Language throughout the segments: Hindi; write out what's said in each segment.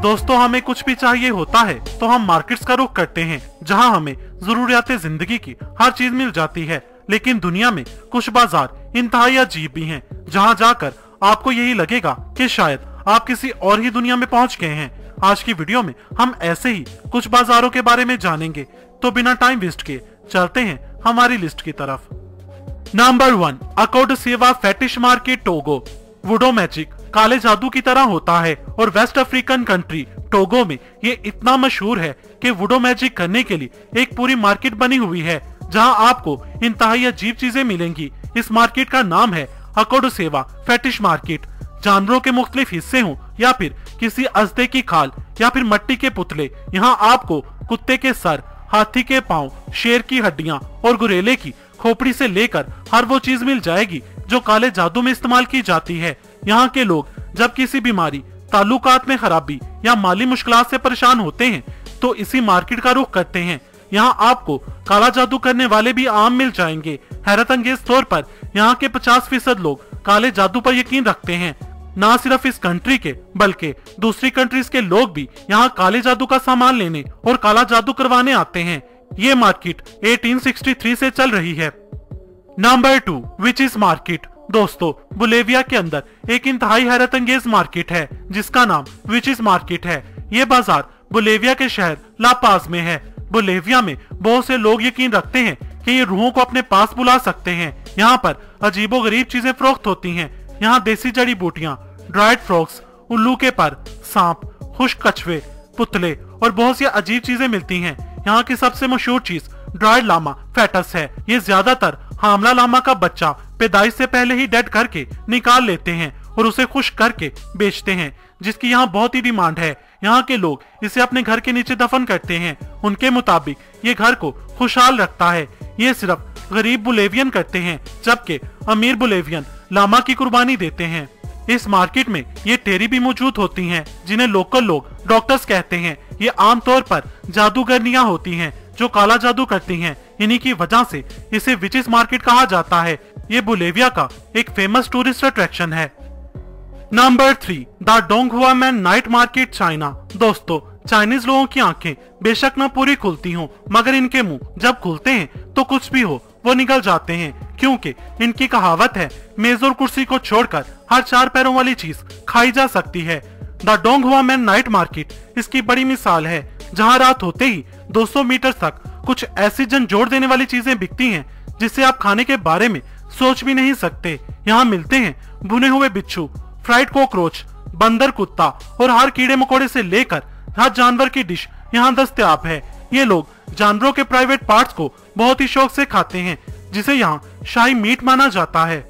दोस्तों, हमें कुछ भी चाहिए होता है तो हम मार्केट्स का रुख करते हैं, जहां हमें जरूरियात जिंदगी की हर चीज मिल जाती है। लेकिन दुनिया में कुछ बाजार इंतहाई अजीब भी हैं, जहां जाकर आपको यही लगेगा कि शायद आप किसी और ही दुनिया में पहुंच गए हैं। आज की वीडियो में हम ऐसे ही कुछ बाजारों के बारे में जानेंगे, तो बिना टाइम वेस्ट किए चलते हैं हमारी लिस्ट की तरफ। Number 1, Akodessewa fetish market, Togo. Voodoo magic काले जादू की तरह होता है और वेस्ट अफ्रीकन कंट्री टोगो में ये इतना मशहूर है कि वुडो मैजिक करने के लिए एक पूरी मार्केट बनी हुई है, जहां आपको इंतहाई अजीब चीजें मिलेंगी। इस मार्केट का नाम है अकोडसेवा फेटिश मार्केट। जानवरों के मुख्तलिफ हिस्से हों या फिर किसी अजदे की खाल या फिर मिट्टी के पुतले, यहाँ आपको कुत्ते के सर, हाथी के पांव, शेर की हड्डियां और गुरेले की खोपड़ी से लेकर हर वो चीज मिल जाएगी जो काले जादू में इस्तेमाल की जाती है। यहाँ के लोग जब किसी बीमारी, ताल्लुकात में खराबी या माली मुश्किलात से परेशान होते हैं तो इसी मार्केट का रुख करते हैं। यहाँ आपको काला जादू करने वाले भी आम मिल जाएंगे। हैरत अंगेज तौर पर यहाँ के 50% लोग काले जादू पर यकीन रखते हैं। ना सिर्फ इस कंट्री के बल्कि दूसरी कंट्रीज के लोग भी यहाँ काले जादू का सामान लेने और काला जादू करवाने आते हैं। ये मार्केट 1863 से चल रही है। Number 2, witches market. दोस्तों, बोलिविया के अंदर एक इंतहाई हैरत अंगेज मार्केट है जिसका नाम विचेस मार्केट है। ये बाजार बोलिविया के शहर ला पाज में है। बोलिविया में बहुत से लोग यकीन रखते हैं कि ये रूहों को अपने पास बुला सकते हैं। यहाँ पर अजीबो गरीब चीजें फरोख्त होती हैं। यहाँ देसी जड़ी बूटियां, ड्राइड फ्रॉग्स, उल्लू के पर, सांप, खुश्क कछुए, पुतले और बहुत सी अजीब चीजें मिलती हैं। यहाँ की सबसे मशहूर चीज ड्राइड लामा फेटस है। ये ज्यादातर हामला लामा का बच्चा पैदाइश से पहले ही डेड करके निकाल लेते हैं और उसे खुश्क करके बेचते हैं, जिसकी यहाँ बहुत ही डिमांड है। यहाँ के लोग इसे अपने घर के नीचे दफन करते हैं। उनके मुताबिक ये घर को खुशहाल रखता है। ये सिर्फ गरीब बोलिवियन करते हैं, जबकि अमीर बोलिवियन लामा की कुर्बानी देते हैं। इस मार्केट में ये टेरी भी मौजूद होती हैं, जिन्हें लोकल लोग डॉक्टर्स कहते हैं। ये आमतौर पर जादूगरनियां होती हैं जो काला जादू करती हैं। इन्हीं की वजह से इसे विचेस मार्केट कहा जाता है। ये बोलिविया का एक फेमस टूरिस्ट अट्रैक्शन है। Number 3, the Donghua man night market, China. दोस्तों, चाइनीज लोगों की आंखें बेशक न पूरी खुलती हों, मगर इनके मुंह जब खुलते हैं तो कुछ भी हो वो निकल जाते हैं, क्योंकि इनकी कहावत है, मेज और कुर्सी को छोड़कर हर 4 पैरों वाली चीज खाई जा सकती है। The Donghua man night market इसकी बड़ी मिसाल है, जहां रात होते ही 200 मीटर तक कुछ ऐसी झंझोड़ देने वाली चीजें बिकती हैं जिससे आप खाने के बारे में सोच भी नहीं सकते। यहाँ मिलते हैं भुने हुए बिच्छू, फ्राइड कॉकरोच, बंदर कुत्ता और हर कीड़े मकोड़े से लेकर हर जानवर की डिश यहाँ दस्तयाब है। ये लोग जानवरों के प्राइवेट पार्ट्स को बहुत ही शौक से खाते हैं, जिसे यहाँ शाही मीट माना जाता है।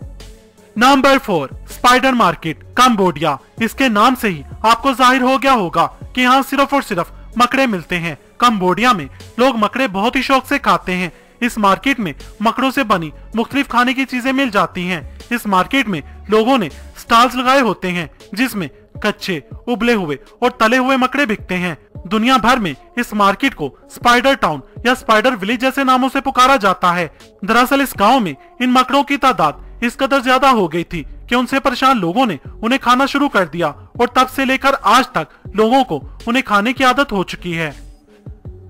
Number 4, spider market, Cambodia. इसके नाम से ही आपको जाहिर हो गया होगा कि यहाँ सिर्फ और सिर्फ मकड़े मिलते हैं। कंबोडिया में लोग मकड़े बहुत ही शौक से खाते हैं। इस मार्केट में मकड़ों से बनी मुख्तलिफ खाने की चीजें मिल जाती हैं। इस मार्केट में लोगों ने स्टॉल्स लगाए होते हैं जिसमें कच्चे, उबले हुए और तले हुए मकड़े बिकते हैं। दुनिया भर में इस मार्केट को स्पाइडर टाउन या स्पाइडर विलेज जैसे नामों से पुकारा जाता है। दरअसल इस गांव में इन मकड़ों की तादाद इस कदर ज्यादा हो गई थी कि उनसे परेशान लोगों ने उन्हें खाना शुरू कर दिया और तब से लेकर आज तक लोगों को उन्हें खाने की आदत हो चुकी है।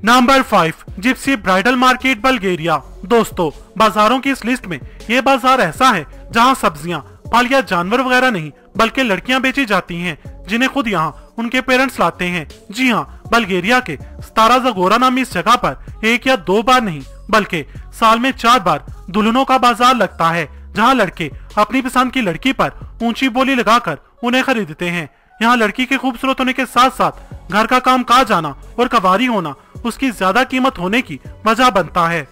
Number 5, Gypsy bridal market, Bulgaria. दोस्तों, बाजारों की इस लिस्ट में ये बाजार ऐसा है जहां सब्जियां, फल या जानवर वगैरह नहीं बल्कि लड़कियां बेची जाती हैं, जिन्हें खुद यहाँ उनके पेरेंट्स लाते हैं। जी हाँ, बल्गेरिया के स्तारा ज़गोरा नामी इस जगह पर 1 या 2 बार नहीं बल्कि साल में 4 बार दुल्हनों का बाजार लगता है, जहाँ लड़के अपनी पसंद की लड़की पर ऊंची बोली लगाकर उन्हें खरीदते हैं। यहाँ लड़की के खूबसूरत होने के साथ साथ घर का काम काज आना और कवारी होना उसकी ज्यादा कीमत होने की वजह बनता है।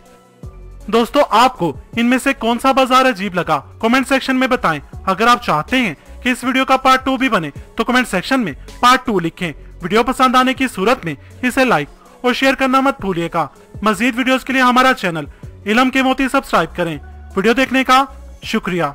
दोस्तों, आपको इनमें से कौन सा बाजार अजीब लगा, कमेंट सेक्शन में बताएं। अगर आप चाहते हैं कि इस वीडियो का पार्ट 2 भी बने तो कमेंट सेक्शन में पार्ट 2 लिखें। वीडियो पसंद आने की सूरत में इसे लाइक और शेयर करना मत भूलिएगा। मजीद वीडियोस के लिए हमारा चैनल इल्म के मोती सब्सक्राइब करें। वीडियो देखने का शुक्रिया।